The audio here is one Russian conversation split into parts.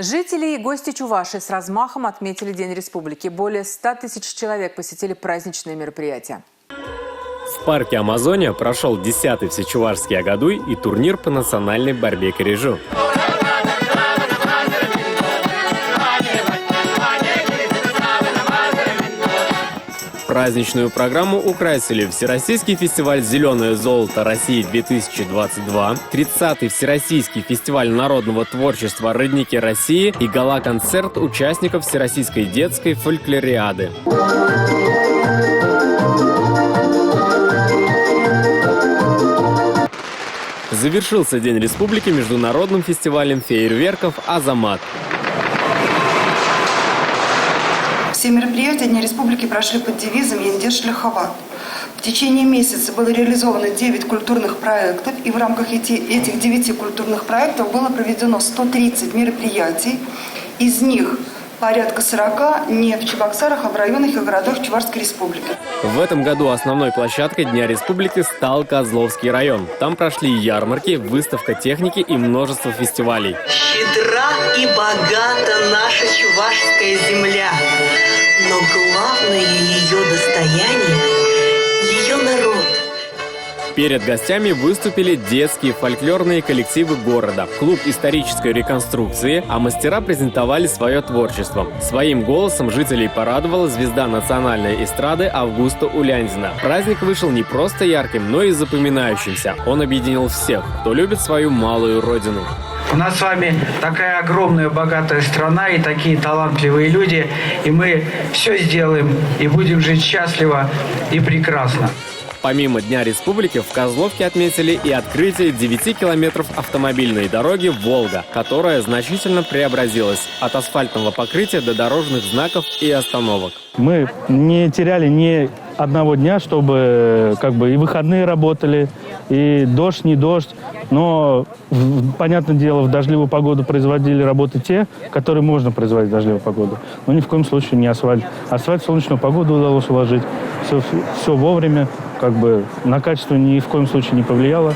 Жители и гости Чувашии с размахом отметили День Республики. Более 100 тысяч человек посетили праздничные мероприятия. В парке Амазония прошел 10-й всечувашский Агадуй и турнир по национальной борьбе корежу. Праздничную программу украсили Всероссийский фестиваль «Зеленое золото России-2022», 30-й Всероссийский фестиваль народного творчества «Родники России» и гала-концерт участников Всероссийской детской фольклориады. Завершился День Республики международным фестивалем фейерверков «Азамат». Все мероприятия Дня Республики прошли под девизом «Яндеш Ляховат». В течение месяца было реализовано 9 культурных проектов, и в рамках этих 9 культурных проектов было проведено 130 мероприятий. Из них порядка 40 не в Чебоксарах, а в районах и городах Чувашской Республики. В этом году основной площадкой Дня Республики стал Козловский район. Там прошли ярмарки, выставка техники и множество фестивалей. Щедра и богата наша чувашская земля, но главное ее достояние – ее народ. Перед гостями выступили детские фольклорные коллективы города, клуб исторической реконструкции, а мастера презентовали свое творчество. Своим голосом жителей порадовала звезда национальной эстрады Августа Улянзина. Праздник вышел не просто ярким, но и запоминающимся. Он объединил всех, кто любит свою малую родину. У нас с вами такая огромная, богатая страна и такие талантливые люди, и мы все сделаем и будем жить счастливо и прекрасно. Помимо Дня Республики в Козловке отметили и открытие 9 километров автомобильной дороги «Волга», которая значительно преобразилась от асфальтного покрытия до дорожных знаков и остановок. Мы не теряли ни одного дня, чтобы и выходные работали, и дождь, не дождь. Но, понятное дело, в дождливую погоду производили работы те, которые можно производить в дождливую погоду. Но ни в коем случае не асфальт. Асфальт в солнечную погоду удалось уложить. Все вовремя, на качество ни в коем случае не повлияло.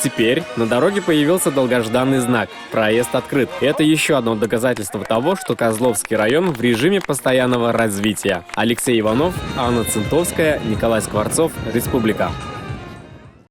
Теперь на дороге появился долгожданный знак «Проезд открыт». Это еще одно доказательство того, что Козловский район в режиме постоянного развития. Алексей Иванов, Анна Центовская, Николай Скворцов, Республика.